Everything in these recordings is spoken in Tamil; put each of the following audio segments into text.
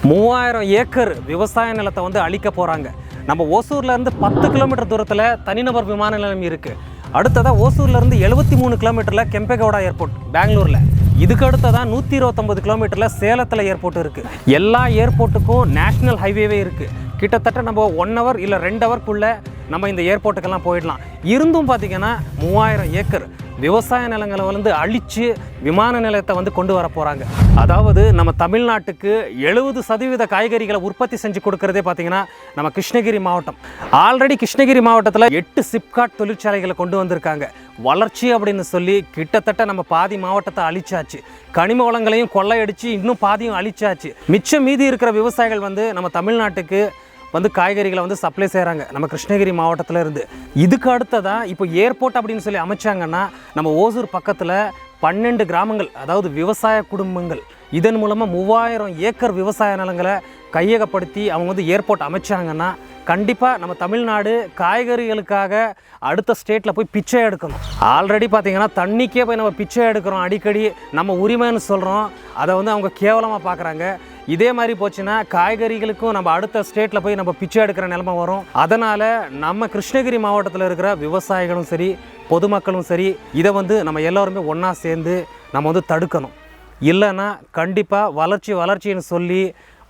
3000 ஏக்கர் விவசாய நிலத்தை வந்து அழிக்க போகிறாங்க. நம்ம ஓசூர்லேருந்து 10 கிலோமீட்டர் தூரத்தில் தனிநபர் விமான நிலையம் இருக்குது. அடுத்ததாக ஓசூர்லேருந்து 73 கிலோமீட்டரில் கெம்பேகவுடா ஏர்போர்ட் பெங்களூரில். இதுக்கு அடுத்ததான் 129 கிலோமீட்டரில் சேலத்தில் ஏர்போர்ட் இருக்குது. எல்லா ஏர்போர்ட்டுக்கும் நேஷ்னல் ஹைவேவே இருக்குது. கிட்டத்தட்ட நம்ம 1 ஹவர் இல்லை 2 ஹவர்க்குள்ளே நம்ம இந்த ஏர்போர்ட்டுக்கெல்லாம் போயிடலாம். இருந்தும் பார்த்திங்கன்னா 3000 ஏக்கர் விவசாய நிலங்களை வந்து அழித்து விமான நிலையத்தை வந்து கொண்டு வர போகிறாங்க. அதாவது நம்ம தமிழ்நாட்டுக்கு 70% காய்கறிகளை உற்பத்தி செஞ்சு கொடுக்குறதே பார்த்திங்கன்னா நம்ம கிருஷ்ணகிரி மாவட்டம். ஆல்ரெடி கிருஷ்ணகிரி மாவட்டத்தில் 8 சிப்காட் தொழிற்சாலைகளை கொண்டு வந்திருக்காங்க. வளர்ச்சி அப்படின்னு சொல்லி கிட்டத்தட்ட நம்ம பாதி மாவட்டத்தை அழிச்சாச்சு. கனிம வளங்களையும் கொள்ளையடிச்சு இன்னும் பாதியும் அழிச்சாச்சு. மிச்சம் மீதி இருக்கிற விவசாயிகள் வந்து நம்ம தமிழ்நாட்டுக்கு வந்து காய்கறிகளை வந்து சப்ளை செய்கிறாங்க நம்ம கிருஷ்ணகிரி மாவட்டத்தில் இருந்து. இதுக்கு அடுத்ததாக இப்போ ஏர்போர்ட் அப்படின்னு சொல்லி அமைச்சாங்கன்னா நம்ம ஓசூர் பக்கத்தில் 12 கிராமங்கள், அதாவது விவசாய குடும்பங்கள், இதன் மூலமாக 3000 ஏக்கர் விவசாய நிலங்களை கையகப்படுத்தி அவங்க வந்து ஏர்போர்ட் அமைச்சாங்கன்னா கண்டிப்பாக நம்ம தமிழ்நாடு காய்கறிகளுக்காக அடுத்த ஸ்டேட்டில் போய் பிச்சை எடுக்கணும். ஆல்ரெடி பார்த்திங்கன்னா தண்ணிக்கே போய் நம்ம பிச்சை எடுக்கிறோம். அடிக்கடி நம்ம உரிமைன்னு சொல்கிறோம், அதை வந்து அவங்க கேவலமாக பார்க்குறாங்க. இதே மாதிரி போச்சுன்னா காய்கறிகளுக்கும் நம்ம அடுத்த ஸ்டேட்டில் போய் நம்ம பிச்சை எடுக்கிற நிலைமை வரும். அதனால் நம்ம கிருஷ்ணகிரி மாவட்டத்தில் இருக்கிற விவசாயிகளும் சரி, பொதுமக்களும் சரி, இதை வந்து நம்ம எல்லோருமே ஒன்றா சேர்ந்து நம்ம வந்து தடுக்கணும். இல்லைன்னா கண்டிப்பாக வளர்ச்சின்னு சொல்லி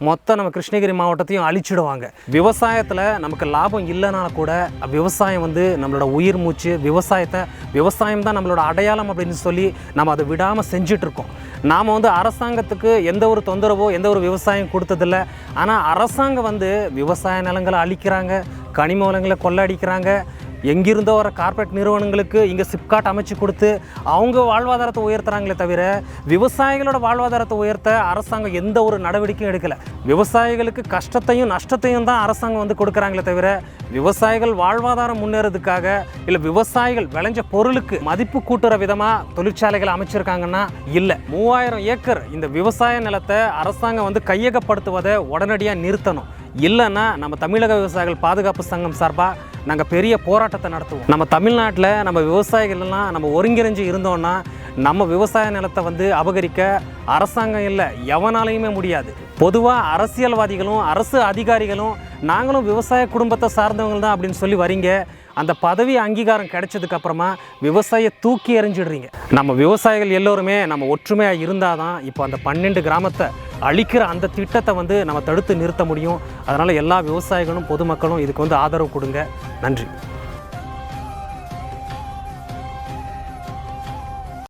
மொத்தம் நம்ம கிருஷ்ணகிரி மாவட்டத்தையும் அழிச்சிடுவாங்க. விவசாயத்தில் நமக்கு லாபம் இல்லைனாலும் கூட விவசாயம் வந்து நம்மளோட உயிர் மூச்சு. விவசாயம் தான் நம்மளோட அடையாளம் அப்படின்னு சொல்லி நம்ம அதை விடாமல் செஞ்சிட்ருக்கோம். நாம் வந்து அரசாங்கத்துக்கு எந்த ஒரு தொந்தரவோ எந்த ஒரு விவசாயம் கொடுத்ததில்லை. ஆனால் அரசாங்கம் வந்து விவசாய நிலங்களை அழிக்கிறாங்க, கனிம வளங்களை கொள்ளடிக்கிறாங்க. எங்கிருந்தோ வர கார்ப்பரேட் நிறுவனங்களுக்கு இங்கே சிப்காட் அமைச்சு கொடுத்து அவங்க வாழ்வாதாரத்தை உயர்த்துறாங்களே தவிர விவசாயிகளோட வாழ்வாதாரத்தை உயர்த்த அரசாங்கம் எந்த ஒரு நடவடிக்கையும் எடுக்கலை. விவசாயிகளுக்கு கஷ்டத்தையும் நஷ்டத்தையும் தான் அரசாங்கம் வந்து கொடுக்குறாங்களே தவிர விவசாயிகள் வாழ்வாதாரம் முன்னேறதுக்காக இல்லை விவசாயிகள் விளைஞ்ச பொருளுக்கு மதிப்பு கூட்டுற விதமாக தொழிற்சாலைகளை அமைச்சிருக்காங்கன்னா இல்லை. 3000 ஏக்கர் இந்த விவசாய நிலத்தை அரசாங்கம் வந்து கையகப்படுத்துவதை உடனடியாக நிறுத்தணும். இல்லைன்னா நம்ம தமிழக விவசாயிகள் பாதுகாப்பு சங்கம் சார்பாக நாங்கள் பெரிய போராட்டத்தை நடத்துவோம். நம்ம தமிழ்நாட்டில் நம்ம விவசாயிகள்லாம் நம்ம ஒருங்கிணைஞ்சு இருந்தோன்னா நம்ம விவசாய நிலத்தை வந்து அபகரிக்க அரசாங்கம் இல்லை, எவனாலையுமே முடியாது. பொதுவாக அரசியல்வாதிகளும் அரசு அதிகாரிகளும் நாங்களும் விவசாய குடும்பத்தை சார்ந்தவங்க தான் அப்படின்னு சொல்லி வரீங்க. அந்த பதவி அங்கீகாரம் கிடைச்சதுக்கு அப்புறமா விவசாய தூக்கி எறிஞ்சிடுறீங்க. நம்ம விவசாயிகள் எல்லோருமே நம்ம ஒற்றுமையாக இருந்தால் தான் இப்போ அந்த 12 கிராமத்தை அழிக்கிற அந்த திட்டத்தை வந்து நம்ம தடுத்து நிறுத்த முடியும். அதனால் எல்லா விவசாயிகளும் பொதுமக்களும் இதுக்கு வந்து ஆதரவு கொடுங்க. நன்றி.